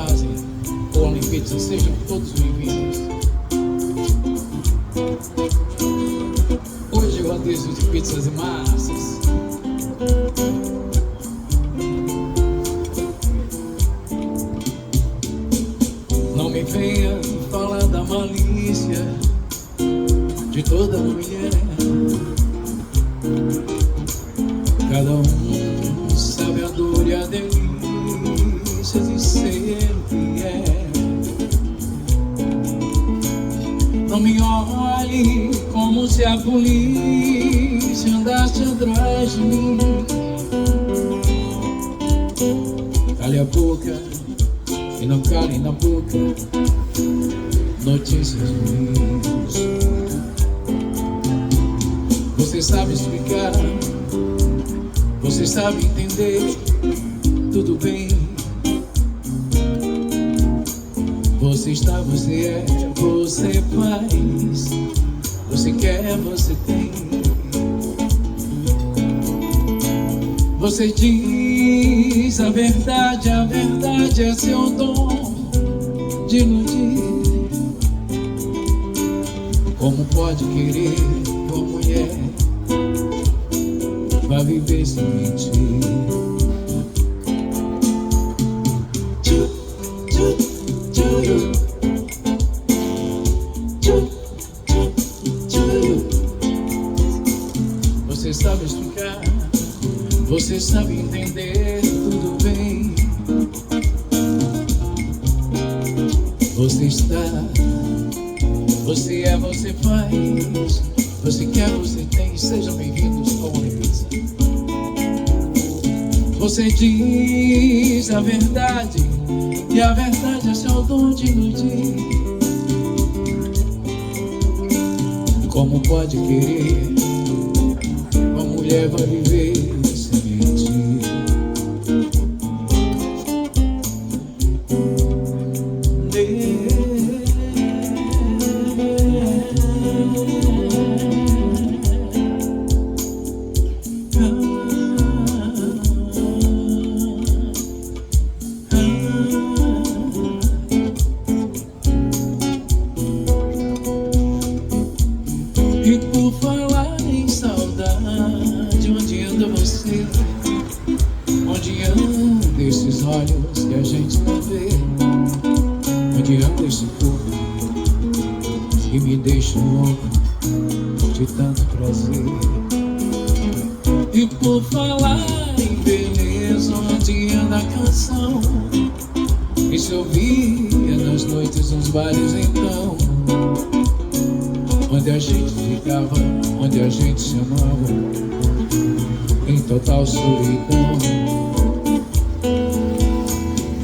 fazem o Only Pizza, sejam todos bem-vindos. Hoje eu adesso de pizzas e massas. Não me venha falar da malícia de toda mulher. Cada um sabe a dor e a delícia de ser o que é. Não me olhe como se a polícia andasse atrás de mim. Cale a boca e não cale na boca notícias ruins. Você sabe explicar, você sabe entender, tudo bem. Você está, você é, você faz, você quer, você tem. Você diz a verdade é seu dom de iludir. Como pode querer uma mulher vai viver sem mentir? Você sabe explicar, você sabe entender, tudo bem. Você está, você é, você faz, você quer, você tem. Sejam bem-vindos ao Only Pizza. Você diz a verdade e a verdade é seu dom de iludir. Como pode querer uma mulher vai viver sem mentir? E por falar em saudade, onde anda você? Onde anda esses olhos que a gente não vê? Onde anda esse corpo que me deixa louco de tanto prazer? E por falar em beleza, onde anda a canção que se ouvia nas noites nos bares então? Onde a gente ficava, onde a gente se amava em total solidão.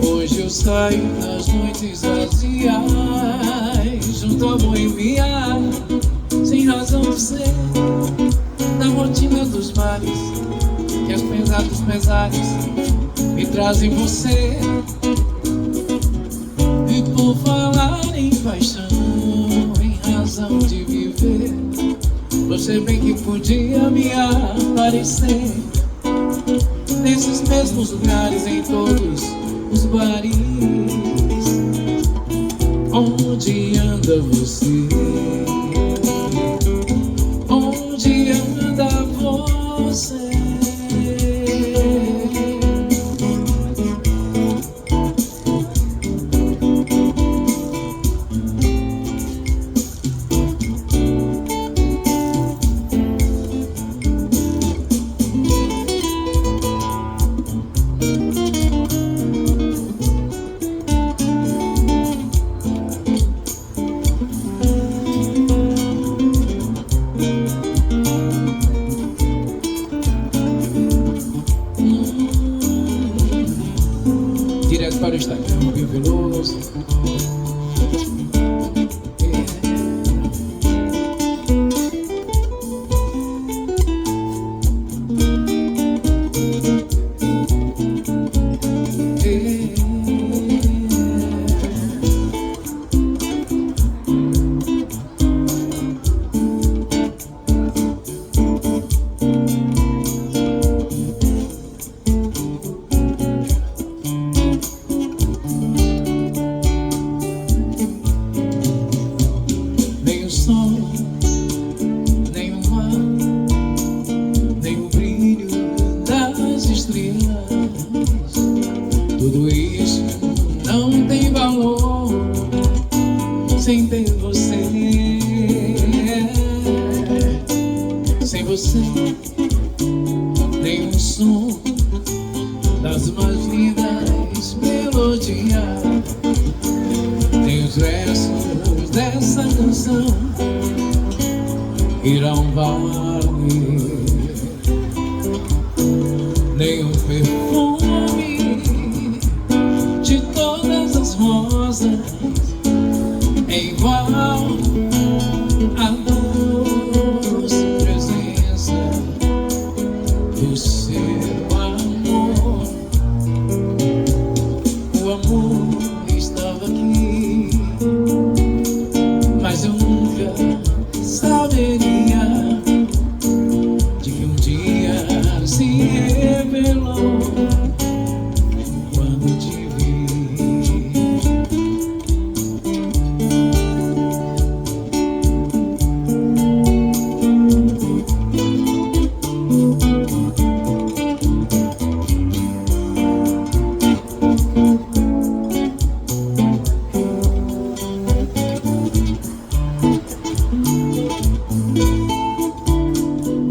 Hoje eu saio nas noites vazias junto ao boemia, sem razão de ser, na rotina dos bares, que as pesados pesares me trazem você. E por falar em paixão, razão de viver, você bem que podia me aparecer nesses mesmos lugares, em todos os bares. Onde anda você? Onde anda você? Direto para o Instagram, Rubinho Veloso. Sem você, nem um som das mais lindas melodias, nem os versos dessa canção irão valer, nem o perfume de todas as rosas é igual a doce presença do seu amor. O amor estava aqui, mas eu nunca saberia de que um dia se revelou quando te vi.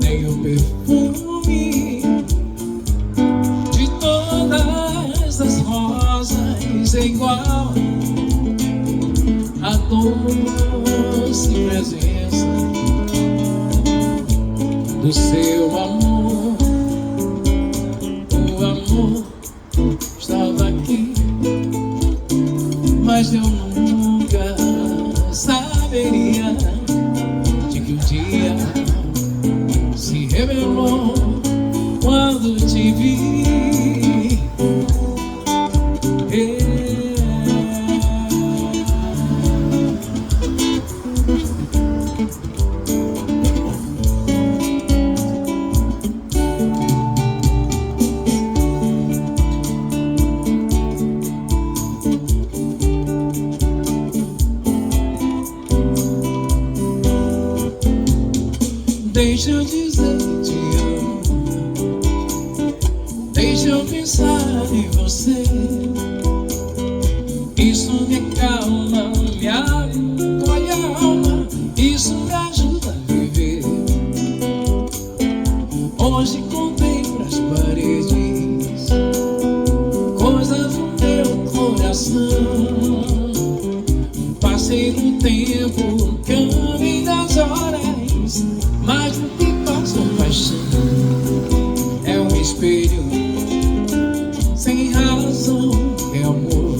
Nem o perfume de todas as rosas é igual a doce presença do seu amor. O amor estava aqui, mas eu nunca saberia de que um dia se revelou quando te vi. Deixa eu dizer que te amo, deixa eu pensar em você. Isso me acalma, me acolhe a alma, isso me ajuda a viver. Hoje contei pras paredes coisas do meu coração. Passei no tempo, caminho das horas, mas o que passa paixão é um espelho sem razão, é amor.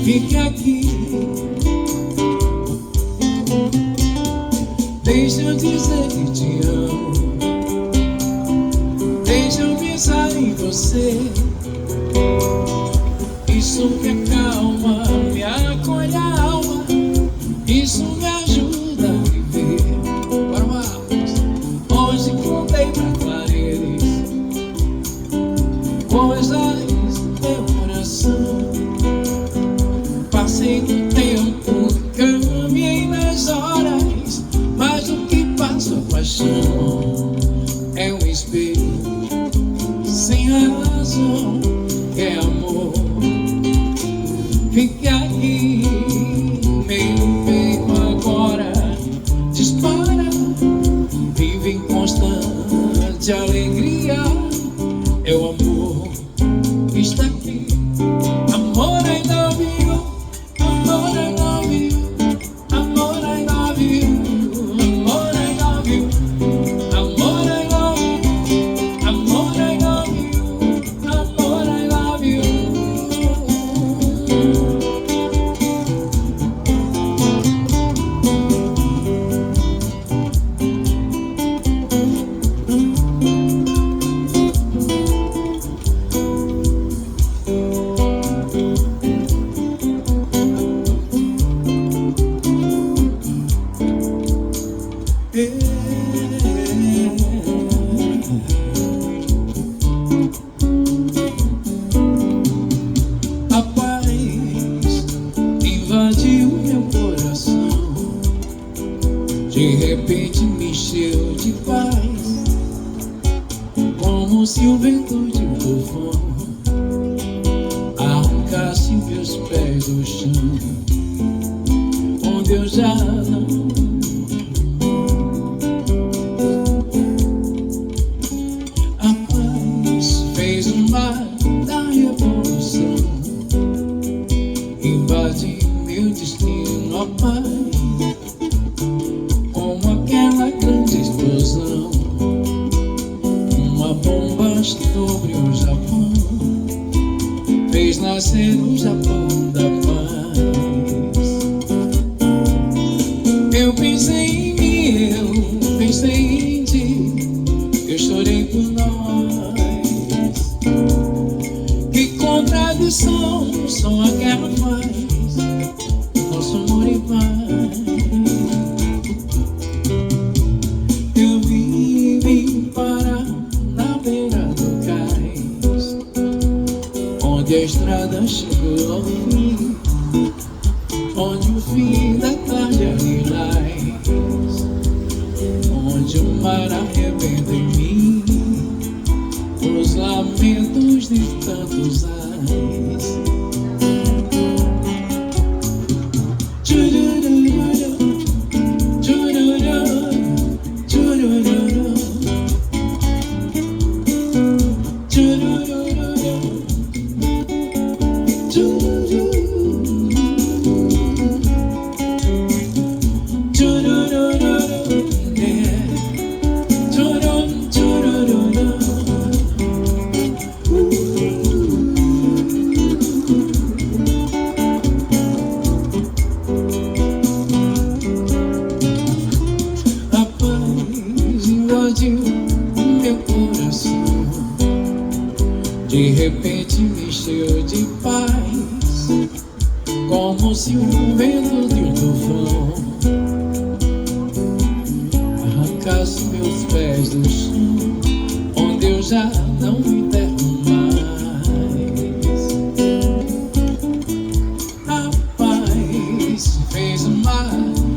Fique aqui, deixa eu dizer que te amo, deixa eu pensar em você. Isso me acalma, me acolhe a alma, isso me ajuda a viver. Hoje contei pra paredes coisas do meu coração. Passei no tempo, caminhei nas horas, mas o que passa a paixão é um espelho sem razão, é amor. Fique aqui, meu peito agora dispara, vive em constante alegria. É o amor que está aqui. Amor, I love you. Amor, I love you. Amor, I love you. Amor, I love you. Amor, I love you. Amor, I love you. Amor, I love you. A paz invadiu meu coração, de repente me encheu de paz, como se o vento de um tufão arrancasse meus pés do chão, onde eu já não ser o Japão da paz. Eu pensei em mim, eu pensei em ti, eu chorei por nós. Que contradição, só a guerra faz nosso amor em paz. Eu vim parar na beira do cais, onde a estrada chegou ao fim, onde o fim da tarde é lilás, onde o mar arrebenta em mim os lamentos de tantos ais. Meu coração de repente me encheu de paz, como se o vento de um tufão arrancasse meus pés do chão, onde eu já não me enterro mais. A paz fez o mar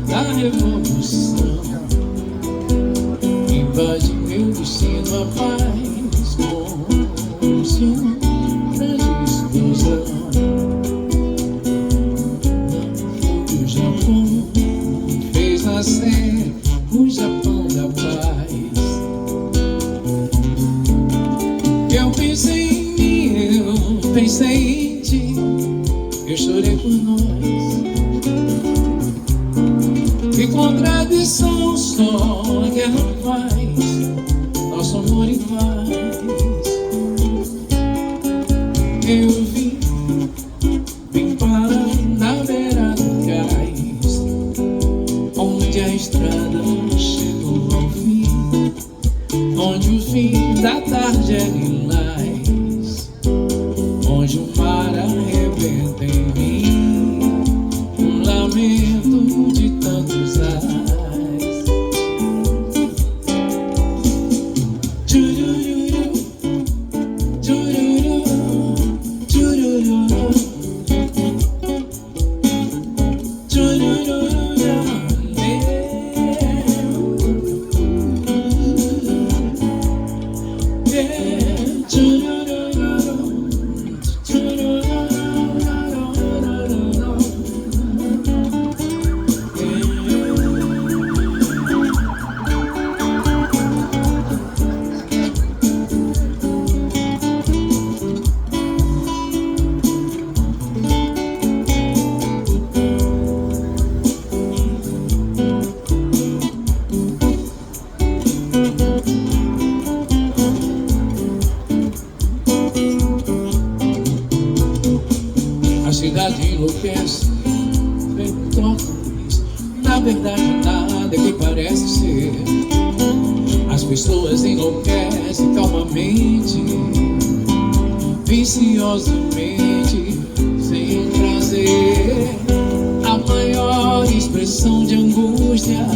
da revolução, invade meu destino, a paz como se uma grande explosão. O Japão fez nascer o Japão da paz. Eu pensei em mim, eu pensei em ti, eu chorei por nós. Que contradição, só a guerra faz nosso amor em paz. Eu vim parar na beira do cais, onde a estrada chegou ao fim, onde o fim da tarde é lilás, onde o mar arrebenta em mim um lamento de tantos ais. A cidade enlouquece, Petrópolis, na verdade nada é que parece ser. As pessoas enlouquecem calmamente, viciosamente, sem prazer. A maior expressão de angústia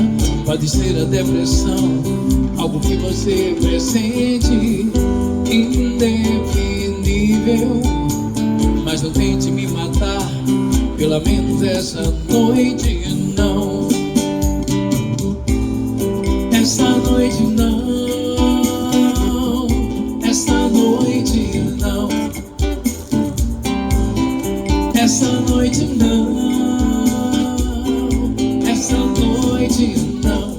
pode ser a depressão, algo que você pressente, indefinível. Mas não tente me matar, pelo menos essa noite não. Essa noite não. Essa noite não. Essa noite não. Essa noite não.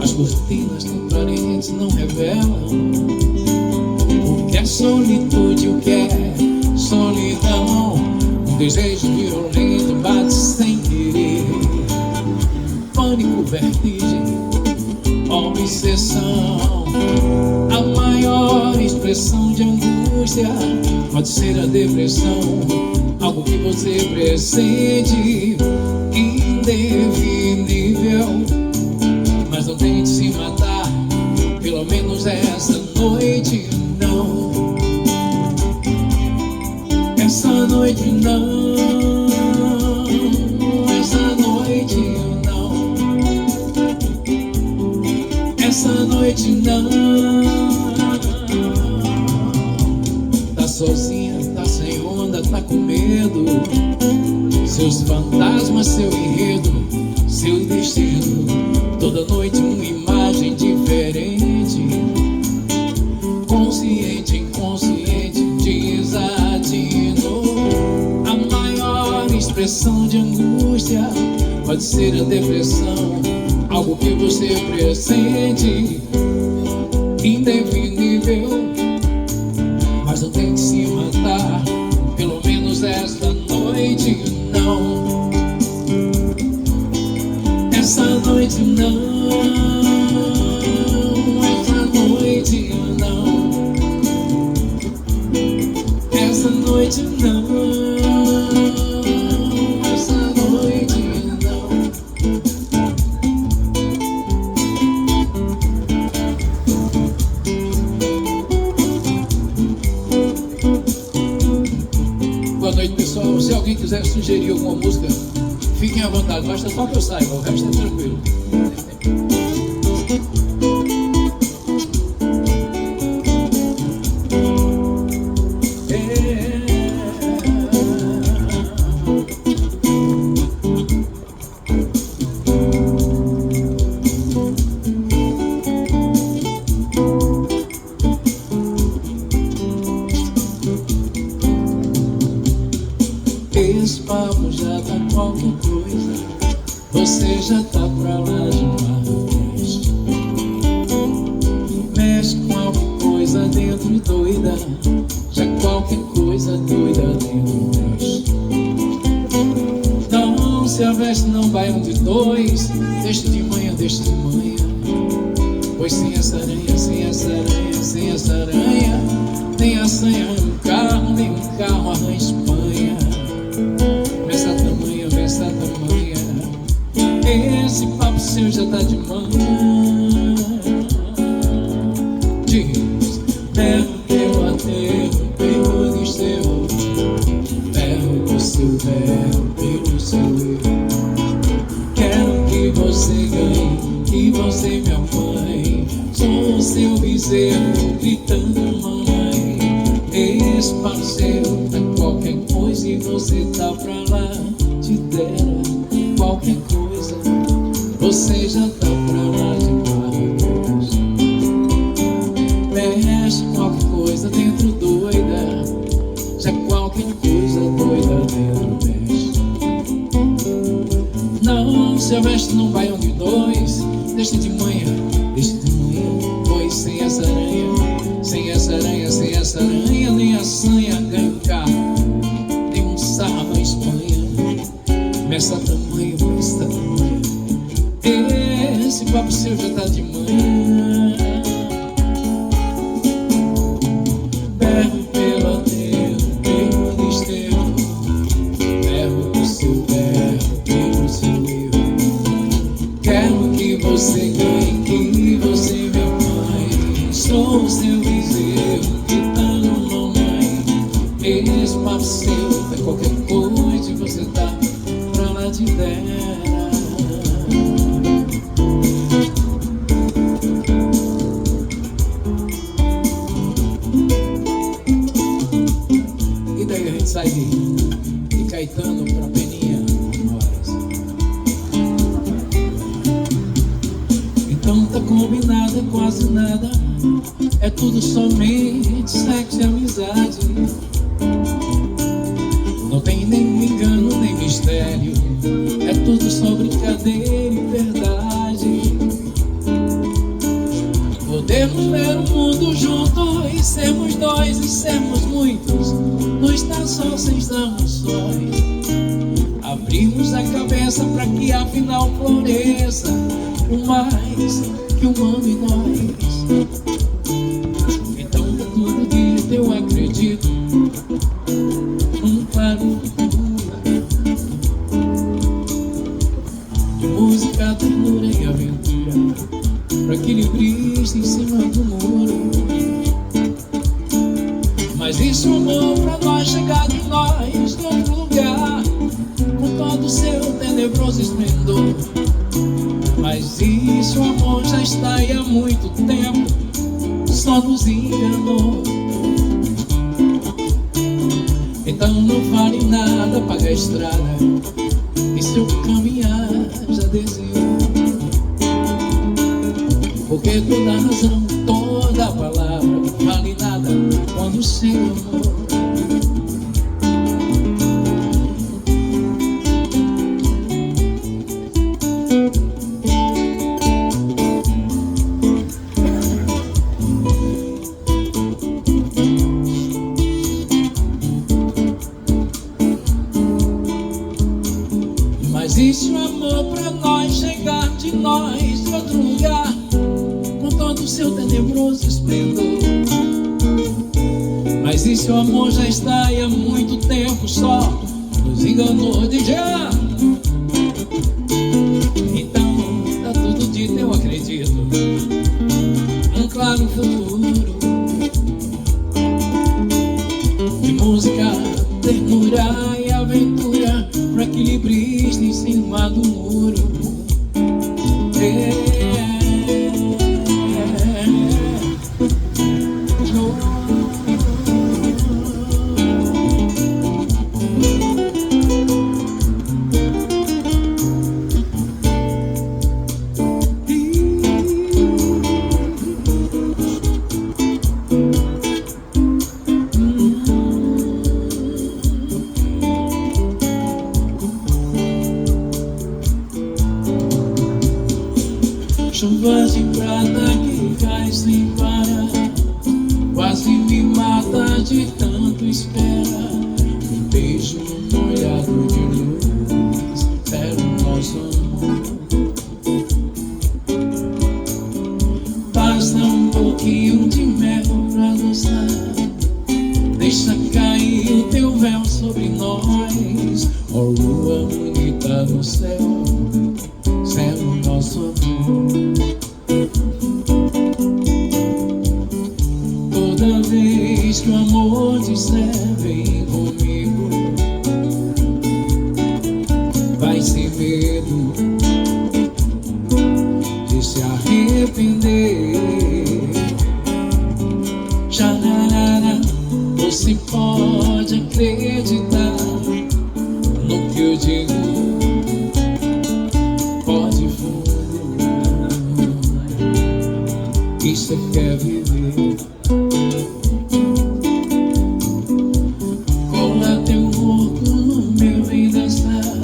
As cortinas transparentes não revelam o que é solitude, o que é solidão. Um desejo violento bate sem querer, pânico, vertigem, ó obsessão. A maior expressão de angústia pode ser a depressão, algo que você pressente, indefinível. Mas não tente se matar, pelo menos essa noite não. Essa noite não. Essa noite não. Essa noite não. Tá sozinha, tá sem onda, tá com medo. Seus fantasmas, seu enredo, seu destino. Toda noite uma imagem diferente. Consciente, inconsciente, desatino. A maior expressão de angústia pode ser a depressão, algo que você pressente, indefinível. Mas não tem que se matar, pelo menos esta noite não. Essa noite não. Essa noite não. Essa noite não. Essa noite não. Boa noite, pessoal. Se alguém quiser sugerir alguma música, fiquem à vontade, basta só que eu saiba, o resto é tranquilo. Esse papo já tá qualquer coisa, você já tá pra lá de uma vez. Mexe com qualquer coisa dentro e doida, já qualquer coisa doida dentro mexe. Não se aveste, não vai um de dois, deixa de manhã, pois sem essa aranha, sem essa aranha, sem essa aranha, nem a sanha arranha um carro, nem um carro arranha Espanha. Essa tamanha, esse papo seu já tá de manhã. Diz, berro pelo aterro, pelo desterro, berro do seu berro, pelo seu erro. Quero que você ganhe, que você me apanhe. Sou o seu bezerro, gritando mamãe. Esse papo seu tá qualquer coisa e você tá pra lá. Te dera qualquer coisa, você já tá pra lá de barracos. Mexe qualquer coisa dentro doida, já qualquer coisa doida dentro mexe. Não se aveste, não vai um de dois, deixa de manhã, pois sem essa aranha, sem essa aranha, sem essa aranha, nem a sanha ganha um carro, nem um sarro na Espanha. Essa tamanho, essa tamanho, esse papo seu já tá de manhã. Berro pelo aterro, pelo desterro, berro do seu berro, pelo seu erro. Quero que você ganhe, que você me apanhe. Sou o seu bezerro, gritando mamãe. Esse papo seu é qualquer coisa e você tá te dera. E daí a gente sai de Caetano pra Peninha, Moraes. Então tá combinado, quase nada, é tudo somente sexo e amizade. Não tem nem engano, nem mistério, é tudo só brincadeira e verdade. Podemos ver o mundo juntos, sermos dois e sermos muitos, não estar só sem estarmos sóis. Abrimos a cabeça pra que afinal floresça o mais que o mundo e nós. Então todo dia eu acredito num claro de música, ternura e aventura, pra equilibrista em cima do muro. Mas isso, amor, pra nós chegar de nós em outro lugar, com todo o seu tenebroso esplendor. Mas isso, amor, já está aí há muito tempo, só nos enganou. Então não vale nada pagar a estrada, e seu caminhar já desviou. Porque toda a razão, toda a palavra não vale nada quando o seu amor. Mas existe o amor pra nós chegar de nós em outro lugar, com todo o seu tenebroso esplendor. Mas existe o amor, já está aí há muito tempo, só nos enganou de já. Então tá tudo dito, eu acredito num claro futuro de música, ternura e aventura, pra equilibrista em cima do muro. Chuva de prata que cai sem parar, quase me mata de tanto espera. Um beijo molhado de luz, era o nosso amor. Basta um pouquinho de mel pra gostar, deixa cair o teu véu sobre nós. Ó lua bonita do céu, céu nosso amor. Toda vez que o amor disser vem comigo, vai sem medo de se arrepender. Tchararara, você pode acreditar no que eu digo. Pode fundo, que você quer viver. Cola teu corpo no meu e dançar,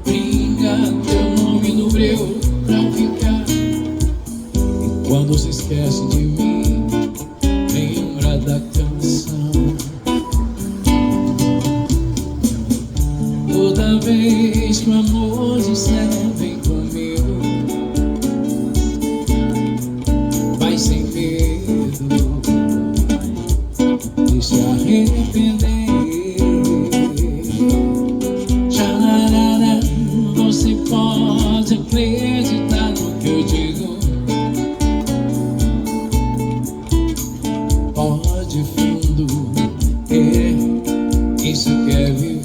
brinca teu nome no breu pra ficar. E quando se esquece de mim, lembra da canção. Toda vez que o amor disser vem comigo, vai sem medo de se arrepender. Tchararara, você pode acreditar no que eu digo. Pode fundo, isso quer viver.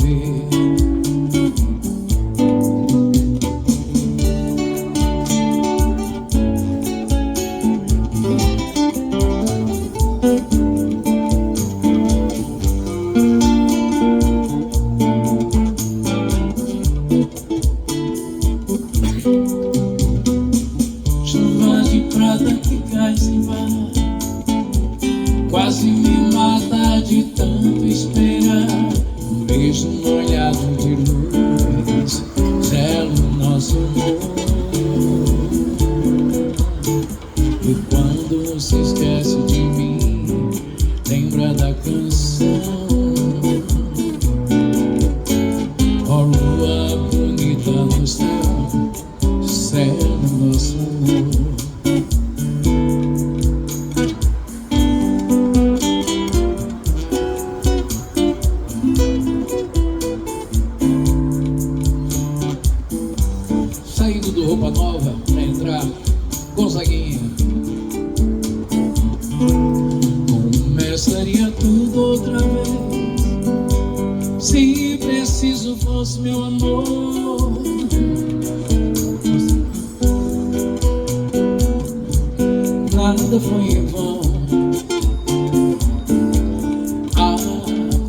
vestido, roupa nova pra entrar. Gonzaguinha. Começaria tudo outra vez se preciso fosse, meu amor. Nada foi em vão. A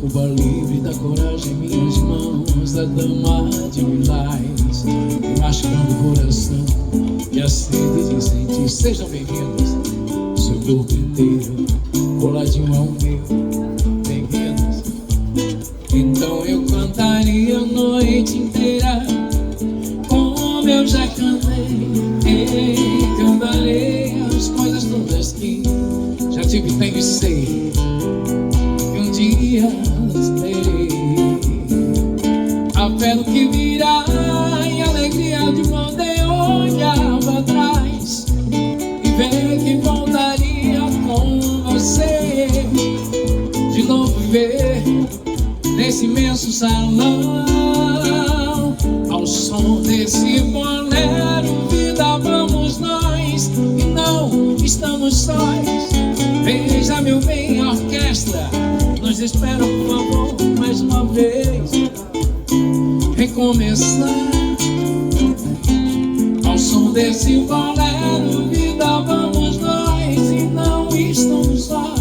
Cuba livre da coragem em minhas mãos, da dama de Milás, machucando o coração e a sede de sentir. Sejam bem-vindos, seu corpo inteiro coladinho ao meu, bem-vindos. Então eu cantaria a noite inteira como eu já cantei, e cantarei as coisas todas que já tive, tenho e sei que um dia terei. A fé no que virá e a alegria de poder olhar pra trás e ver que voltaria com você de novo, viver nesse imenso salão ao som desse bolero. Vida, vamos nós e não estamos sós. Veja, meu bem, a orquestra nos espera, por favor, mais uma vez recomeçar ao som desse bolero. Vida, vamos nós e não estamos sós.